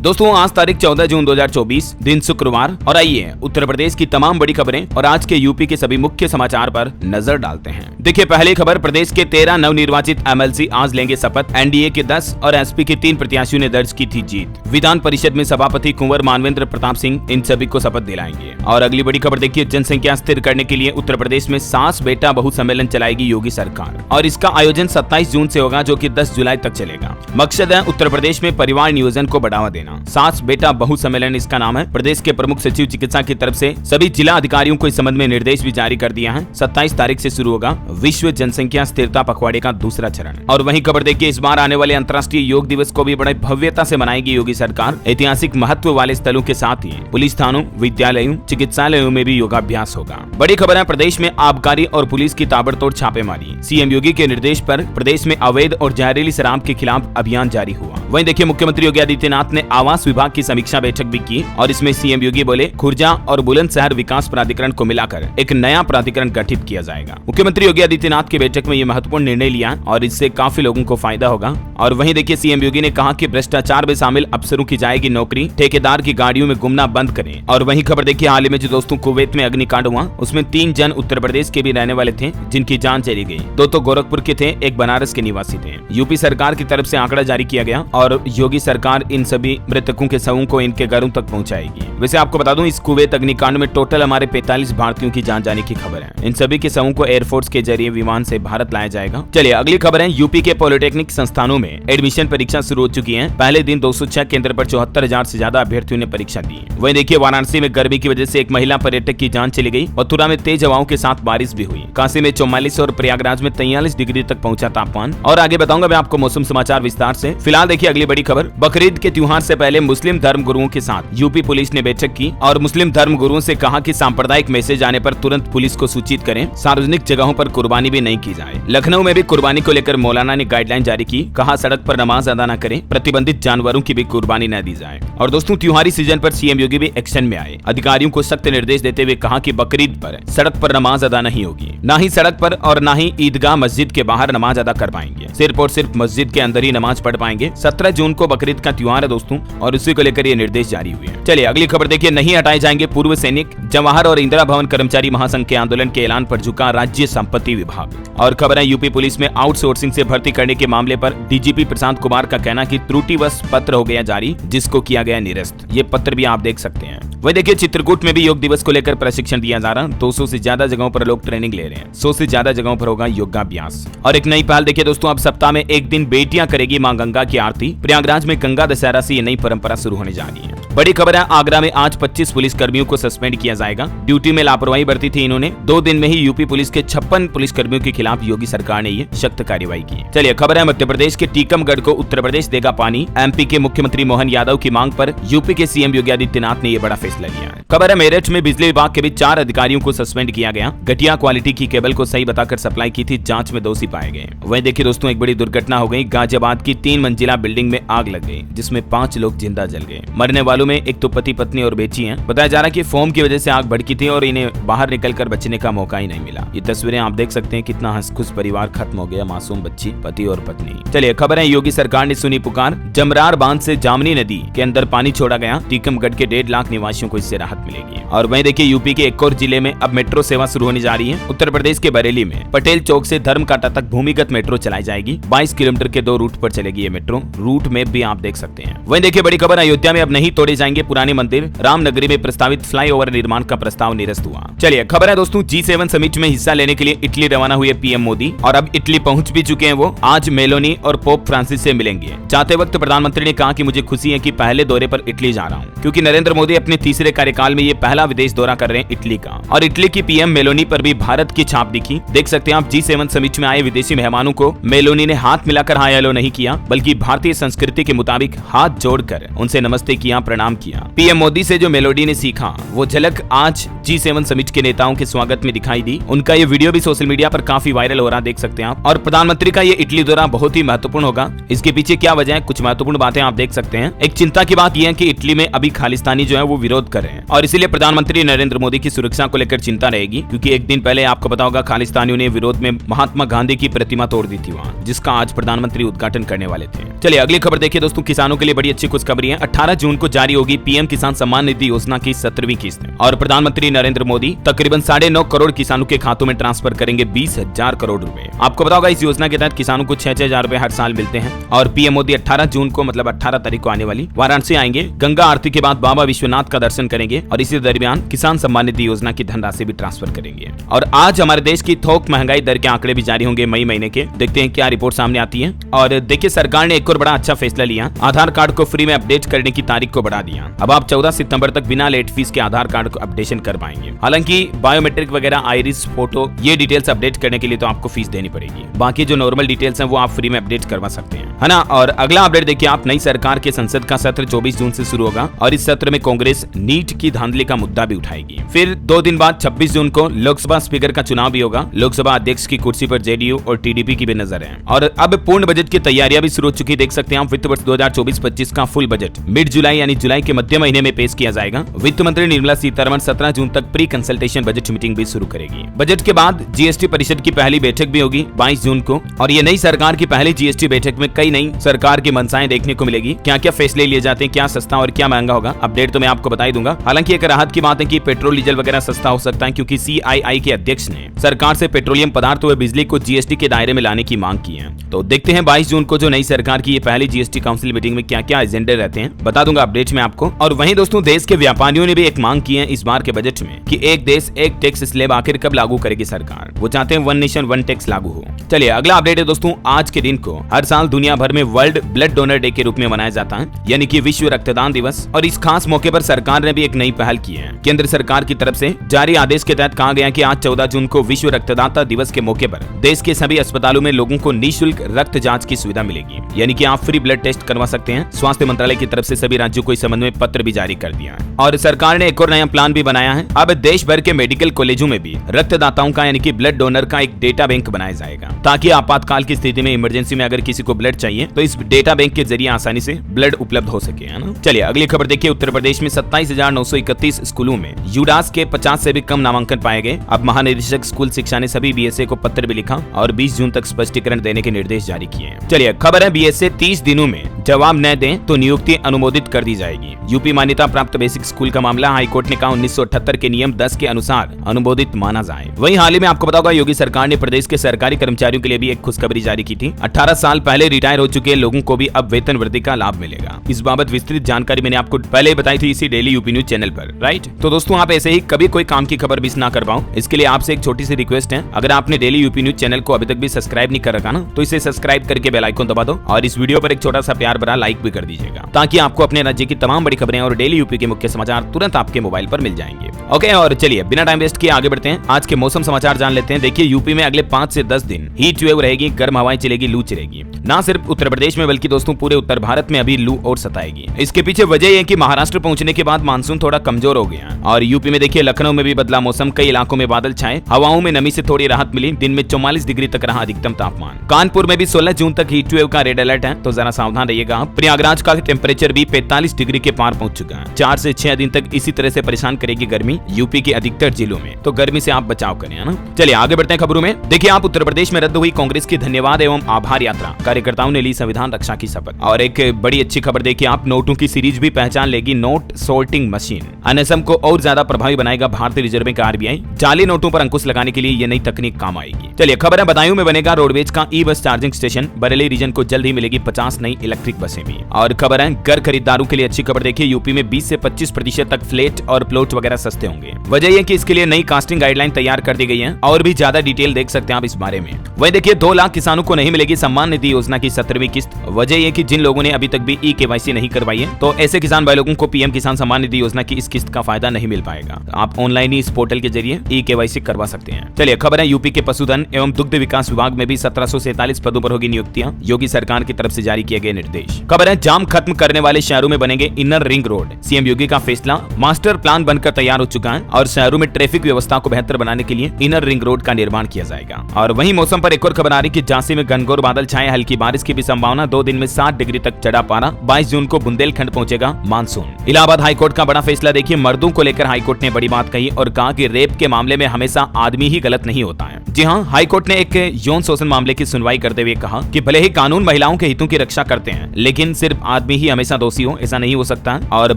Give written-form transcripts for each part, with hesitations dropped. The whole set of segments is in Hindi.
दोस्तों आज तारीख 14 जून 2024 दिन शुक्रवार और आइए उत्तर प्रदेश की तमाम बड़ी खबरें और आज के यूपी के सभी मुख्य समाचार पर नजर डालते हैं। देखिए पहली खबर, प्रदेश के 13 नवनिर्वाचित एमएलसी आज लेंगे शपथ। एनडीए के 10 और एसपी के 3 प्रत्याशियों ने दर्ज की थी जीत। विधान परिषद में सभापति कुंवर मानवेंद्र प्रताप सिंह इन सभी को शपथ दिलाएंगे। और अगली बड़ी खबर देखिए, जनसंख्या स्थिर करने के लिए उत्तर प्रदेश में सास बेटा बहु सम्मेलन चलाएगी योगी सरकार और इसका आयोजन 27 जून से होगा जो कि 10 जुलाई तक चलेगा। मकसद है उत्तर प्रदेश में परिवार नियोजन को बढ़ावा देना। सास बेटा बहु सम्मेलन इसका नाम है। प्रदेश के प्रमुख सचिव चिकित्सा की तरफ से सभी जिला अधिकारियों को इस संबंध में निर्देश भी जारी कर दिया है। 27 तारीख से शुरू होगा विश्व जनसंख्या स्थिरता पखवाड़े का दूसरा चरण। और वहीं खबर देखिए, इस बार आने वाले अंतर्राष्ट्रीय योग दिवस को भी बड़े भव्यता से मनाएगी योगी सरकार। ऐतिहासिक महत्व वाले स्थलों के साथ ही पुलिस थानों, विद्यालयों, चिकित्सालयों में भी योगाभ्यास होगा। बड़ी खबर है, प्रदेश में आबकारी और पुलिस की ताबड़तोड़ छापेमारी। सीएम योगी के निर्देश पर प्रदेश में अवैध और जहरीली शराब के खिलाफ अभियान जारी हुआ। वहीं देखिए, मुख्यमंत्री योगी आदित्यनाथ ने आवास विभाग की समीक्षा बैठक भी की और इसमें सीएम योगी बोले खुर्जा और बुलंदशहर विकास प्राधिकरण को मिलाकर एक नया प्राधिकरण गठित किया जाएगा। मुख्यमंत्री योगी आदित्यनाथ की बैठक में ये महत्वपूर्ण निर्णय लिया और इससे काफी लोगों को फायदा होगा। और वहीं देखिए, सीएम योगी ने कहा कि भ्रष्टाचार में शामिल अफसरों की जाएगी नौकरी, ठेकेदार की गाड़ियों में घूमना बंद करें। और वहीं खबर देखिए, हाल ही में जो दोस्तों कुवैत में अग्निकांड हुआ उसमें 3 जन उत्तर प्रदेश के भी रहने वाले थे जिनकी जान चली गई। 2 तो गोरखपुर के थे, 1 बनारस के निवासी थे। यूपी सरकार की तरफ से आंकड़ा जारी किया गया और योगी सरकार इन सभी मृतकों के शवों को इनके घरों तक पहुंचाएगी। वैसे आपको बता दूं, इस कुवैत अग्निकांड में टोटल हमारे 45 भारतीयों की जान जाने की खबर है। इन सभी के शवों को एयरफोर्स के जरिए विमान से भारत लाया जाएगा। चलिए अगली खबर है, यूपी के पॉलिटेक्निक संस्थानों में एडमिशन परीक्षा शुरू हो चुकी है। पहले दिन 206 केंद्र पर 74,000 से ज्यादा अभ्यर्थियों ने परीक्षा दी। वहीं देखिए, वाराणसी में गर्मी की वजह से एक महिला पर्यटक की जान चली गई। मथुरा में तेज हवाओं के साथ बारिश भी हुई। काशी में 44 और प्रयागराज में 43 डिग्री तक पहुंचा तापमान। और आगे बताऊंगा मैं आपको मौसम समाचार विस्तार से। फिलहाल देखिए अगली बड़ी खबर, बकरीद के त्योहार से पहले मुस्लिम धर्म गुरुओं के साथ यूपी पुलिस ने बैठक की और मुस्लिम धर्म गुरुओं से कहा कि सांप्रदायिक मैसेज आने पर तुरंत पुलिस को सूचित करें। सार्वजनिक जगहों पर कुर्बानी भी नहीं की जाए। लखनऊ में भी कुर्बानी को लेकर मौलाना ने गाइडलाइन जारी की। कहा सड़क पर नमाज अदा न करें, प्रतिबंधित जानवरों की भी कुर्बानी न दी जाए। और दोस्तों त्योहारी सीजन पर सीएम योगी भी एक्शन में आए। अधिकारियों को सख्त निर्देश देते हुए कहा कि बकरीद पर सड़क पर नमाज अदा नहीं होगी, न ही सड़क पर और न ही ईदगाह मस्जिद के बाहर नमाज अदा कर पाएंगे। सिर्फ और सिर्फ मस्जिद के अंदर ही नमाज पढ़ पाएंगे। 17 जून को बकरीद का त्योहार है दोस्तों और उसी को लेकर ये निर्देश जारी हुए हैं। चलिए अगली खबर देखिए, नहीं हटाए जाएंगे पूर्व सैनिक। जवाहर और इंदिरा भवन कर्मचारी महासंघ के आंदोलन के ऐलान पर झुका राज्य संपत्ति विभाग। और खबर है, यूपी पुलिस में आउटसोर्सिंग से भर्ती करने के मामले पर डीजीपी प्रशांत कुमार का कहना कि त्रुटिवश पत्र हो गया जारी जिसको किया गया निरस्त। ये पत्र भी आप देख सकते हैं। वही देखिए, चित्रकूट में भी योग दिवस को लेकर प्रशिक्षण दिया जा रहा है। 200 से ज्यादा जगहों पर लोग ट्रेनिंग ले रहे हैं। 100 से ज्यादा जगहों पर होगा योगाभ्यास। और एक नई पहल देखिए दोस्तों, अब सप्ताह में एक दिन बेटियां करेगी मां गंगा की आरती। प्रयागराज में गंगा दशहरा से ये नई परंपरा शुरू होने जा रही है। बड़ी खबर है, आगरा में आज 25 पुलिस कर्मियों को सस्पेंड किया जाएगा। ड्यूटी में लापरवाही बरती थी इन्होंने। 2 दिन में ही यूपी पुलिस के 56 पुलिस कर्मियों के खिलाफ योगी सरकार ने ये सख्त कार्रवाई की। चलिए खबर है, मध्य प्रदेश के टीकमगढ़ को उत्तर प्रदेश देगा पानी। एमपी के मुख्यमंत्री मोहन यादव की मांग पर यूपी के सीएम योगी आदित्यनाथ ने ये बड़ा फैसला लिया है। खबर है, मेरठ में बिजली विभाग के भी 4 अधिकारियों को सस्पेंड किया गया। घटिया क्वालिटी की केबल को सही बताकर सप्लाई की थी, जांच में दोषी पाए गए। वहीं देखिए दोस्तों, एक बड़ी दुर्घटना हो गई। गाजियाबाद की 3 मंजिला बिल्डिंग में आग लग गई जिसमें 5 लोग जिंदा जल गए। मरने वालों में एक तो पति पत्नी और बेटी हैं। बताया जा रहा है कि फोम की वजह से आग भड़की थी और इन्हें बाहर निकलकर बचने का मौका ही नहीं मिला। ये तस्वीरें आप देख सकते हैं, कितना हंसखुश परिवार खत्म हो गया, मासूम बच्ची, पति और पत्नी। चलिए खबर है, योगी सरकार ने सुनी पुकार। जमरार बांध से जामनी नदी के अंदर पानी छोड़ा गया। टीकमगढ़ के 1.5 लाख निवासियों को इससे राहत मिलेगी। और वहीं देखिए, यूपी के एक और जिले में अब मेट्रो सेवा शुरू होने जा रही है। उत्तर प्रदेश के बरेली में पटेल चौक से धर्मकांटा तक भूमिगत मेट्रो चलाई जाएगी। 22 किलोमीटर के 2 रूट पर चलेगी ये मेट्रो। रूट मैप भी आप देख सकते हैं। वहीं देखिए बड़ी खबर, अयोध्या में अब नहीं तोड़े जाएंगे पुराने मंदिर। रामनगरी में प्रस्तावित फ्लाईओवर निर्माण का प्रस्ताव निरस्त हुआ। चलिए खबर है दोस्तों, G7 समिट में हिस्सा लेने के लिए इटली रवाना हुए पीएम मोदी और अब इटली पहुंच भी चुके हैं वो। आज मेलोनी और पोप फ्रांसिस से मिलेंगे। जाते वक्त प्रधानमंत्री ने कहा कि मुझे खुशी है कि पहले दौरे पर इटली जा रहा हूं क्योंकि नरेंद्र मोदी अपने तीसरे कार्यकाल में ये पहला विदेश दौरा कर रहे हैं इटली का। और इटली की पीएम मेलोनी पर भी भारत की छाप दिखी। देख सकते हैं आप, G7 समिट में आए विदेशी मेहमानों को मेलोनी ने हाथ मिलाकर हाय हेलो नहीं किया बल्कि भारतीय संस्कृति के मुताबिक हाथ जोड़कर उनसे नमस्ते किया, प्रणाम किया। पीएम मोदी से जो मेलोडी ने सीखा वो झलक आज G7 समिट के नेताओं के स्वागत में दिखाई दी। उनका ये वीडियो भी सोशल मीडिया पर काफी वायरल हो रहा, देख सकते हैं आप। और प्रधानमंत्री का ये इटली दौरा बहुत ही महत्वपूर्ण होगा। इसके पीछे क्या वजह है, कुछ महत्वपूर्ण बातें आप देख सकते हैं। एक चिंता की बात यह है कि इटली में अभी खालिस्तानी जो है वो विरोध कर रहे हैं और इसीलिए प्रधानमंत्री नरेंद्र मोदी की सुरक्षा को लेकर चिंता रहेगी क्योंकि एक दिन पहले आपको पता होगा खालिस्तानियों ने विरोध में महात्मा गांधी की प्रतिमा तोड़ दी थी वहाँ, जिसका आज प्रधानमंत्री उद्घाटन करने वाले थे। चलिए अगली खबर देखिए दोस्तों, किसानों के लिए बड़ी अच्छी खुशखबरी है, 18 जून को जारी होगी पीएम किसान सम्मान निधि योजना की 17वीं किस्त और प्रधानमंत्री नरेंद्र मोदी तकरीबन 9.5 करोड़ किसानों के खातों में ट्रांसफर करेंगे 20,000 करोड़ रुपए। आपको पता होगा इस योजना के तहत किसानों को 6-6 हजार रुपए हर साल मिलते हैं और पीएम मोदी 18 जून को मतलब 18 तारीख को आने वाली वाराणसी आएंगे, गंगा आरती के बाद बाबा विश्वनाथ का दर्शन करेंगे और इसी दरमियान किसान सम्मान निधि योजना की धनराशि भी ट्रांसफर करेंगे। और आज हमारे देश की थोक महंगाई दर के आंकड़े भी जारी होंगे मई महीने के, देखते हैं क्या रिपोर्ट सामने आती है। और देखिए सरकार ने एक और बड़ा अच्छा फैसला लिया, आधार कार्ड को फ्री में अपडेट करने की तारीख को बढ़ा दिया। अब आप 14 सितंबर तक बिना लेट फीस के आधार कार्ड को अपडेशन कर पाएंगे। हालांकि बायोमेट्रिक वगैरह, आइरिस, फोटो, ये डिटेल्स अपडेट करने के लिए तो आपको फीस देनी पड़ेगी, बाकी जो नॉर्मल डिटेल्स हैं वो आप फ्री में अपडेट करवा सकते हैं, है ना। और अगला अपडेट देखिए आप, नई सरकार के संसद का सत्र 24 जून से शुरू होगा और इस सत्र में कांग्रेस नीट की धांधली का मुद्दा भी उठाएगी। फिर 2 दिन बाद 26 जून को लोकसभा स्पीकर का चुनाव भी होगा। लोकसभा अध्यक्ष की कुर्सी पर जेडीयू और टीडीपी की भी नजर है। और अब पूर्ण बजट की तैयारियां भी शुरू हो चुकी, देख सकते हैं आप। वित्त वर्ष 2024-25 का फुल बजट मिड जुलाई यानी जुलाई के मध्य महीने में पेश किया जाएगा। वित्त मंत्री निर्मला सीतारमण 17 जून तक प्री कंसल्टेशन बजट मीटिंग भी शुरू करेगी। बजट के बाद जीएसटी परिषद की पहली बैठक भी होगी 22 जून को और ये नई सरकार की पहली जीएसटी बैठक में कई नई सरकार की मंशाएं देखने को मिलेगी। क्या क्या फैसले लिए जाते हैं, क्या सस्ता और क्या महंगा होगा, अपडेट तो मैं आपको बता ही दूंगा। हालांकि एक राहत की बात है कि पेट्रोल डीजल वगैरह सस्ता हो सकता है, क्योंकि सीआईआई के अध्यक्ष ने सरकार से पेट्रोलियम पदार्थ व बिजली को जीएसटी के दायरे में लाने की मांग की है। तो देखते हैं 22 जून को जो नई सरकार की ये पहली जीएसटी काउंसिल मीटिंग में क्या क्या एजेंडे रहते हैं, बता दूंगा अपडेट में आपको। और वहीं दोस्तों देश के व्यापारियों ने भी एक मांग की है इस बार के बजट में कि एक देश एक टैक्स स्लैब आखिर कब लागू करेगी सरकार। वो चाहते हैं वन नेशन वन टैक्स लागू हो। चलिए अगला अपडेट है दोस्तों, आज के दिन को हर साल दुनिया भर में वर्ल्ड ब्लड डोनर डे के रूप में मनाया जाता है, यानी कि विश्व रक्तदान दिवस। और इस खास मौके पर सरकार ने भी एक नई पहल की है। केंद्र सरकार की तरफ से जारी आदेश के तहत कहा गया कि आज 14 जून को विश्व रक्तदाता दिवस के मौके पर देश के सभी अस्पतालों में लोगों को निःशुल्क रक्त जांच की सुविधा मिलेगी, यानी कि आप फ्री ब्लड टेस्ट करवा सकते हैं। स्वास्थ्य मंत्रालय की तरफ से सभी राज्यों को इस संबंध में पत्र भी जारी कर दिया है और सरकार ने एक और नया प्लान भी बनाया है। अब देश भर के मेडिकल कॉलेजों में भी रक्तदाताओं का यानी कि ब्लड डोनर का एक डेटा बैंक बनाया जाएगा, ताकि आपातकाल की स्थिति में, इमरजेंसी में अगर किसी को ब्लड चाहिए तो इस डेटा बैंक के जरिए आसानी से ब्लड उपलब्ध हो सके, है ना। चलिए अगली खबर देखिए, उत्तर प्रदेश में 27,931 स्कूलों में यूडास के 50 से भी कम नामांकन पाए गए। अब महानिदेशक स्कूल शिक्षा ने सभी बीएसए को पत्र भी लिखा और 20 जून तक स्पष्टीकरण देने के निर्देश जारी किए हैं। चलिए खबर है, बीएसए 30 दिनों में जवाब न दें तो नियुक्ति अनुमोदित कर दी जाएगी। यूपी मान्यता प्राप्त बेसिक स्कूल का मामला हाईकोर्ट ने कहा 1978 के नियम 10 के अनुसार अनुमोदित माना जाए। वहीं हाल ही में आपको पता होगा योगी सरकार ने प्रदेश के सरकारी कर्मचारियों के लिए भी एक खुशखबरी जारी की थी। 18 साल पहले रिटायर हो चुके लोगों को भी अब वेतन वृद्धि का लाभ मिलेगा। इस बाबत विस्तृत जानकारी मैंने आपको पहले बताई थी इसी डेली यूपी न्यूज चैनल पर, राइट। तो दोस्तों आप ऐसे ही कभी कोई काम की खबर मिस ना कर पाओ, इसके लिए आपसे एक छोटी सी रिक्वेस्ट है, अगर आपने डेली यूपी न्यूज चैनल को अभी तक भी सब्सक्राइब नहीं कर रखा ना, तो इसे सब्सक्राइब करके बेल आइकन दबा दो और इस वीडियो पर एक छोटा सा प्यार भरा लाइक भी कर दीजिएगा, ताकि आपको अपने राज्य की तमाम बड़ी खबरें और डेली यूपी के मुख्य समाचार तुरंत आपके मोबाइल पर मिल जाएंगे। ओके, और चलिए बिना टाइम वेस्ट किए आगे बढ़ते हैं, आज के मौसम समाचार जान लेते हैं। देखिए यूपी में अगले 5 से 10 दिन हीट वेव रहेगी, गर्म हवाएं चलेगी, लू चलेगी। ना सिर्फ उत्तर प्रदेश में बल्कि दोस्तों पूरे उत्तर भारत में अभी लू और सताएगी। इसके पीछे वजह यह कि महाराष्ट्र पहुंचने के बाद मानसून थोड़ा कमजोर हो गया और यूपी में देखिए लखनऊ में भी बदला मौसम, कई इलाकों में बादल छाए, हवाओं में नमी से थोड़ी राहत मिली, दिन में 44 डिग्री तक रहा अधिकतम तापमान। कानपुर में भी 16 जून तक हीट वेव का रेड अलर्ट है, तो जरा सावधान रहिएगा। प्रयागराज का टेम्परेचर भी 45 डिग्री के पार पहुंच चुका है। 4 से 6 दिन तक इसी तरह से परेशान करेगी गर्मी यूपी के अधिकतर जिलों में, तो गर्मी से आप बचाव करें, है ना। चलिए आगे बढ़ते हैं खबरों में। देखिए आप उत्तर प्रदेश में रद्द हुई कांग्रेस की धन्यवाद एवं आभार यात्रा, कार्यकर्ताओं ने ली संविधान रक्षा की शपथ। और एक बड़ी अच्छी खबर देखिए आप, नोटों की सीरीज भी पहचान लेगी नोट सॉर्टिंग मशीन। एनएसएम को और ज्यादा प्रभावी बनाएगा भारतीय रिजर्व बैंक आरबीआई। जाली नोटों पर अंकुश लगाने के लिए ये नई तकनीक काम आएगी। चलिए खबर है, बदायूं में बनेगा रोडवेज का ई बस चार्जिंग स्टेशन। बरेली रीजन को जल्द ही मिलेगी 50 नई इलेक्ट्रिक बसें भी। और खबर है घर खरीदारों के लिए अच्छी खबर देखिए, यूपी में 20 से 25% तक फ्लैट और प्लॉट वगैरह सस्ते होंगे। वजह यह कि इसके लिए नई कास्टिंग गाइडलाइन तैयार कर दी गई है और भी ज्यादा डिटेल देख सकते हैं आप इस बारे में। वही देखिए 2 लाख किसानों को नहीं मिलेगी सम्मान निधि योजना की 17वीं किस्त। वजह यह कि जिन लोगों ने अभी तक भी ई केवाईसी नहीं करवाई है, तो ऐसे किसान भाई लोगों को पीएम किसान सम्मान निधि योजना की इस किस्त का फायदा नहीं मिल पाएगा। आप ऑनलाइन ही इस पोर्टल के जरिए ई केवाईसी करवा सकते हैं। चलिए खबर है, यूपी के पशुधन एवं दुग्ध विकास विभाग में भी 1747 पदों पर होगी नियुक्तियां, योगी सरकार की तरफ से जारी किए गए निर्देश। खबर है, जाम खत्म करने वाले शहरों में बनेंगे इनर रिंग रोड। सीएम योगी का फैसला, मास्टर प्लान बनकर तैयार हो चुका है और शहरों में ट्रैफिक व्यवस्था को बेहतर बनाने के लिए इनर रिंग रोड का निर्माण किया जाएगा। और वहीं मौसम पर एक और खबर आ रही कि झांसी में घनघोर बादल छाए, हल्की बारिश की भी संभावना। 2 दिन में 7 डिग्री तक चढ़ा पारा। 22 जून को बुंदेलखंड पहुंचेगा मानसून। इलाहाबाद हाईकोर्ट का बड़ा फैसला देखिए, मर्दों को लेकर हाईकोर्ट ने बड़ी बात कही और कहा कि रेप के मामले में हमेशा आदमी ही गलत नहीं होता है। जी हां, हाईकोर्ट ने एक यौन शोषण मामले की सुनवाई करते हुए कहा कि भले ही कानून महिलाओं के हितों की रक्षा करते हैं, लेकिन सिर्फ आदमी ही हमेशा दोषी हो, ऐसा नहीं हो सकता। और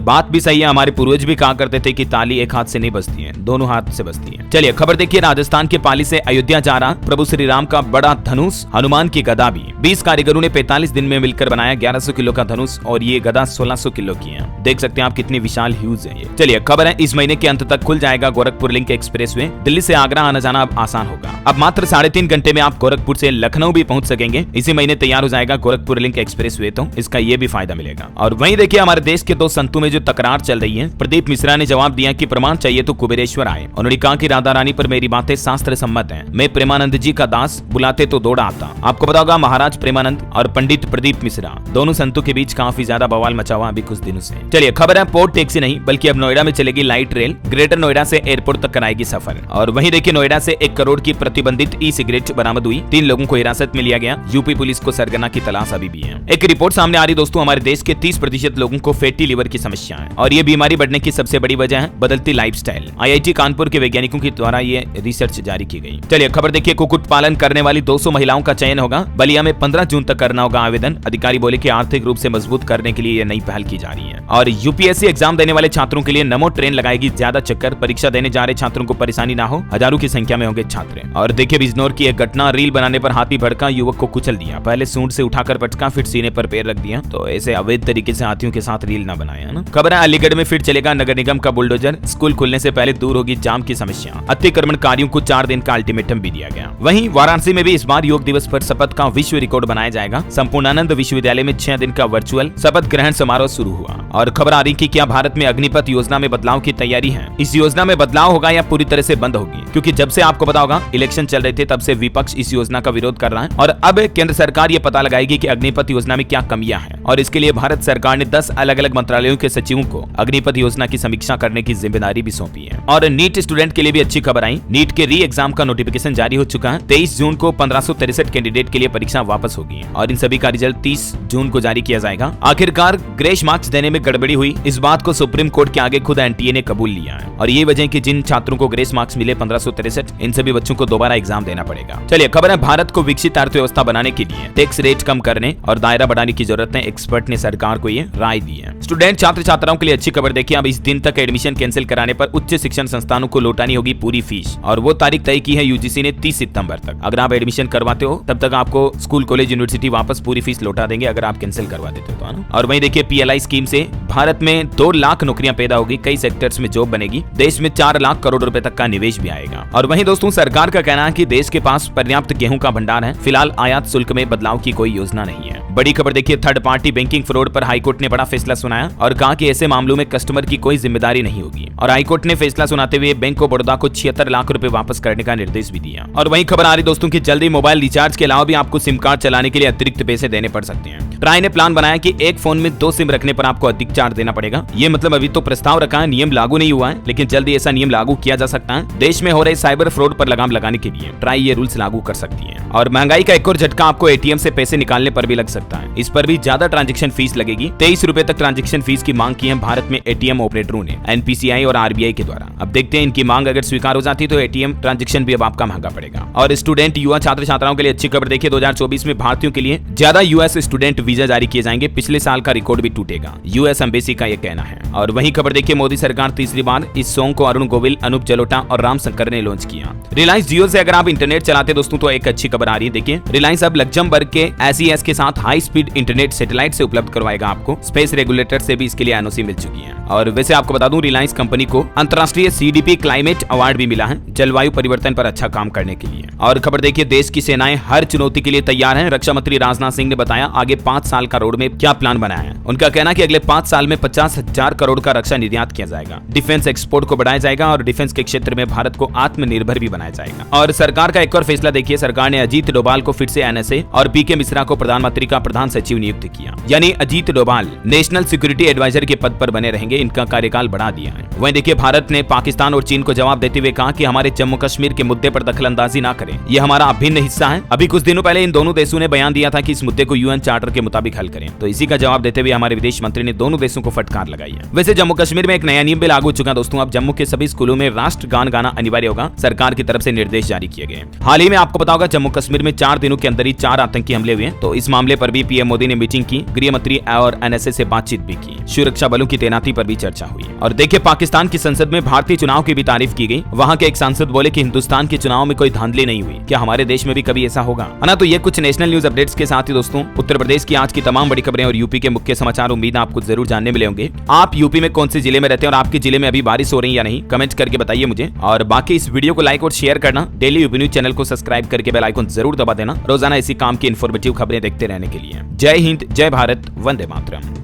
बात भी सही है, हमारे पूर्वज भी कहा करते थे कि ताली एक हाथ से नहीं बजती है, दोनों हाथ से बजती है। चलिए खबर देखिए, राजस्थान के पाली से अयोध्या जा रहा प्रभु श्री राम का बड़ा धनुष, हनुमान की गदा भी। 20 कारीगरों ने 45 दिन में मिलकर बनाया 1100 किलो का धनुष और ये गदा 1600 किलो की है। देख सकते हैं आप कितनी विशाल ह्यूज है ये। चलिए खबर है, इस महीने के अंत तक खुल जाएगा गोरखपुर लिंक एक्सप्रेसवे। दिल्ली से आगरा आना जाना अब आसान होगा। अब मात्र 3.5 घंटे में आप गोरखपुर से लखनऊ भी पहुंच सकेंगे। इसी महीने तैयार हो जाएगा गोरखपुर लिंक एक्सप्रेसवे, तो इसका ये भी फायदा मिलेगा। और वहीं देखिए, हमारे देश के दो संतों में जो तकरार चल रही है, प्रदीप मिश्रा ने जवाब दिया कि प्रमाण चाहिए तो कुबेरेश्वर आए। उन्होंने कहा कि राधा रानी पर मेरी बातें शास्त्र सम्मत हैं, मैं प्रेमानंद जी का दास, बुलाते तो दौड़ा आता। आपको पता होगा महाराज प्रेमानंद और पंडित प्रदीप मिश्रा दोनों संतों के बीच काफी ज्यादा बवाल मचा हुआ अभी कुछ दिनों से। चलिए खबर है, पोर्ट टैक्सी नहीं बल्कि अब नोएडा में चलेगी लाइट रेल, ग्रेटर नोएडा से एयरपोर्ट तक कराएगी सफर। और वहीं देखिए, नोएडा से 1 करोड़ की प्रतिबंधित ई सिगरेट बरामद हुई, 3 लोगों को हिरासत में लिया गया। यूपी पुलिस को सरगना की तलाश अभी भी है। एक रिपोर्ट सामने आ रही दोस्तों, हमारे देश के 30% लोगों को फैटी लिवर की समस्या है और ये बीमारी बढ़ने की सबसे बड़ी वजह है बदलती लाइफस्टाइल। IIT कानपुर के वैज्ञानिकों के द्वारा ये रिसर्च जारी की गई। चलिए खबर देखिए, कुक्कुट पालन करने वाली 200 महिलाओं का चयन होगा। बलिया में 15 जून तक करना होगा आवेदन। अधिकारी बोले कि आर्थिक रूप से मजबूत करने के लिए ये नई पहल की जा रही है। और यूपीएससी एग्जाम देने वाले छात्रों के लिए नमो ट्रेन लगाएगी ज्यादा चक्कर, परीक्षा देने जा रहे छात्रों को परेशानी ना हो, हजारों की संख्या में होंगे छात्र। और देखिए, बिजनौर की एक घटना, रील बनाने पर हाथी भड़का, युवक को कुचल दिया, पहले सूंड से उठाकर पटका, फिर सीने पर पैर रख दिया। तो ऐसे अवैध तरीके से हाथियों के साथ रील ना बनाए, है ना। खबर है, अलीगढ़ में फिर चलेगा नगर निगम का बुलडोजर, स्कूल खुलने से पहले दूर होगी जाम की समस्या। अतिक्रमणकारियों को 4 दिन का अल्टीमेटम भी दिया गया। वहीं वाराणसी में भी इस बार योग दिवस पर शपथ का विश्व रिकॉर्ड बनाया जाएगा। संपूर्णानंद विश्वविद्यालय में 6 दिन का वर्चुअल शपथ ग्रहण समारोह शुरू हुआ। और खबर आ रही कि क्या भारत में अग्निपथ योजना में बदलाव की तैयारी है। इस योजना में बदलाव होगा या पूरी तरह से बंद होगी, क्योंकि जब से आपको पता होगा इलेक्शन चल रहे थे तब से विपक्ष इस योजना का विरोध कर रहा है। और अब केंद्र सरकार ये पता लगाएगी कि अग्निपथ योजना में क्या कमियां हैं और इसके लिए भारत सरकार ने 10 अलग अलग मंत्रालयों के सचिवों को अग्निपथ योजना की समीक्षा करने की जिम्मेदारी भी सौंपी है। और नीट स्टूडेंट के लिए भी अच्छी खबर आई, नीट के री एग्जाम का नोटिफिकेशन जारी हो चुका है। 23 जून को 1563 कैंडिडेट के लिए परीक्षा वापस होगी और इन सभी का रिजल्ट 30 जून को जारी किया जाएगा। आखिरकार ग्रेस मार्क्स देने में गड़बड़ी हुई, इस बात को सुप्रीम कोर्ट के आगे खुद एनटीए ने कबूल लिया है। और ये वजह कि जिन छात्रों को ग्रेस मार्क्स मिले 1563, इन सभी बच्चों को दोबारा एग्जाम देना पड़ेगा। चलिए खबर है, भारत को विकसित अर्थव्यवस्था बनाने के लिए टैक्स रेट कम करने और दायरा बढ़ाने की जरूरत है। एक्सपर्ट ने सरकार को ये राय दी है। स्टूडेंट छात्र छात्राओं के लिए अच्छी खबर देखिए, अब इस दिन तक एडमिशन कैंसिल कराने पर उच्च शिक्षण संस्थानों को लौटानी होगी पूरी फीस। और वो तारीख तय की है यूजीसी ने 30 सितंबर तक। अगर आप एडमिशन करवाते हो तब तक आपको स्कूल कॉलेज यूनिवर्सिटी वापस पूरी फीस लौटा देंगे, अगर आप कैंसिल करवा देते हो तो। और वहीं देखिए, PLI स्कीम से भारत में 2 लाख नौकरियां पैदा होगी, कई सेक्टर्स में जॉब बनेगी, देश में 4 लाख करोड़ रुपए तक का निवेश भी आएगा। और वहीं दोस्तों, सरकार का कहना है कि देश के पास पर्याप्त गेहूं का भंडार है, फिलहाल आयात शुल्क में बदलाव की कोई योजना नहीं है। बड़ी खबर देखिए, थर्ड पार्टी बैंकिंग फ्रॉड पर हाईकोर्ट ने बड़ा फैसला सुनाया और कहा कि ऐसे मामलों में कस्टमर की कोई जिम्मेदारी नहीं होगी। और हाईकोर्ट ने फैसला सुनाते हुए बैंक ऑफ बड़ौदा को 76 लाख रुपए वापस करने का निर्देश भी दिया। और वहीं खबर आ रही दोस्तों की जल्दी मोबाइल रिचार्ज के अलावा भी आपको सिम कार्ड चलाने के लिए अतिरिक्त पैसे देने पड़ सकते हैं। ट्राई ने प्लान बनाया कि एक फोन में 2 सिम रखने पर आपको अधिक चार्ज देना पड़ेगा। ये मतलब अभी तो प्रस्ताव रखा है, नियम लागू नहीं हुआ है, लेकिन जल्दी ऐसा नियम लागू किया जा सकता है। देश में हो रहे साइबर फ्रॉड पर लगाम लगाने के लिए ट्राई ये रूल्स लागू कर सकती है। और महंगाई का एक और झटका आपको ATM से पैसे निकालने पर भी लग सकता है। इस पर भी ज्यादा ट्रांजैक्शन फीस लगेगी। 23 रुपए तक ट्रांजैक्शन फीस की मांग की है भारत में ATM ऑपरेटरों ने, NPCI और RBI के द्वारा। अब देखते हैं इनकी मांग अगर स्वीकार हो जाती तो ATM ट्रांजैक्शन भी अब आपका महंगा पड़ेगा। और स्टूडेंट युवा छात्र छात्राओं के लिए अच्छी खबर देखिए, 2024 में भारतीयों के लिए ज्यादा US स्टूडेंट वीजा जारी किए जाएंगे, पिछले साल का रिकॉर्ड भी टूटेगा, US एम्बेसी का यह कहना है। और वही खबर देखिए, मोदी सरकार तीसरी बार इस सॉन्ग को अरुण गोविल, अनूप जलोटा और राम शंकर ने लॉन्च किया। रिलायंस जियो से अगर आप इंटरनेट चलाते दोस्तों तो एक अच्छी खबर आ रही है। देखिए, रिलायंस अब लग्जमबर्ग के SES के साथ हाई स्पीड इंटरनेट सैटेलाइट से उपलब्ध करवाएगा आपको। स्पेस रेगुलेटर से भी इसके लिए NOC मिल चुकी है। और वैसे आपको बता दूं, रिलायंस कंपनी को अंतर्राष्ट्रीय CDP क्लाइमेट अवार्ड भी मिला है जलवायु परिवर्तन पर अच्छा काम करने के लिए। और खबर देखिए, देश की सेनाएं हर चुनौती के लिए तैयार हैं। रक्षा मंत्री राजनाथ सिंह ने बताया आगे 5 साल का रोड मैप क्या प्लान बनाया है। उनका कहना है कि अगले 5 साल में 50,000 करोड़ का रक्षा निर्यात किया जाएगा, डिफेंस एक्सपोर्ट को बढ़ाया जाएगा और डिफेंस के क्षेत्र में भारत को आत्मनिर्भर भी बनाया जाएगा। और सरकार का एक और फैसला देखिए, सरकार ने अजीत डोभाल को फिर से NSA और PK मिश्रा को प्रधानमंत्री का प्रधान सचिव नियुक्त किया। यानी Ajit Doval national security adviser के पद पर बने रहेंगे, इनका कार्यकाल बढ़ा दिया है। वहीं देखिए, भारत ने पाकिस्तान और चीन को जवाब देते हुए कहा कि हमारे जम्मू कश्मीर के मुद्दे पर दखलंदाजी ना करें, यह हमारा अभिन्न हिस्सा है। अभी कुछ दिनों पहले इन दोनों देशों ने बयान दिया था कि इस मुद्दे को UN चार्टर के मुताबिक हल करें, तो इसी का जवाब देते हुए हमारे विदेश मंत्री ने दोनों देशों को फटकार लगाई है। वैसे जम्मू कश्मीर में एक नया नियम भी लागू हो चुका है दोस्तों। अब जम्मू के सभी स्कूलों में राष्ट्र गान गाना अनिवार्य होगा। सरकार की तरफ से निर्देश जारी किए गए। हाल ही में आपको पता होगा जम्मू कश्मीर में 4 दिनों के अंदर ही 4 आतंकी हमले हुए। तो इस मामले पर भी पीएम मोदी ने मीटिंग की, गृह मंत्री और एनएसए से बातचीत भी की, सुरक्षा बलों की तैनाती पर भी चर्चा हुई। और देखिए पाकिस्तान की संसद में भारतीय चुनाव की भी तारीफ की गई। वहां के एक सांसद बोले कि हिंदुस्तान के चुनाव में कोई धांधली नहीं हुई, क्या हमारे देश में भी कभी ऐसा होगा? है ना। तो ये कुछ नेशनल न्यूज अपडेट्स के साथ ही दोस्तों उत्तर प्रदेश की आज की तमाम बड़ी खबरें और यूपी के मुख्य समाचार उम्मीद आपको जरूर जानने मिले होंगे। आप यूपी में कौन से जिले में रहते हैं और आपके जिले में अभी बारिश हो रही है या नहीं, कमेंट करके बताइए मुझे। और बाकी इस वीडियो को लाइक और शेयर करना, डेली यूपी न्यूज चैनल को सब्सक्राइब करके बेल आइकन जरूर दबा देना रोजाना इसी काम की इन्फॉर्मेटिव खबरें देखते रहने के लिए। जय हिंद, जय भारत, वंदे मातरम।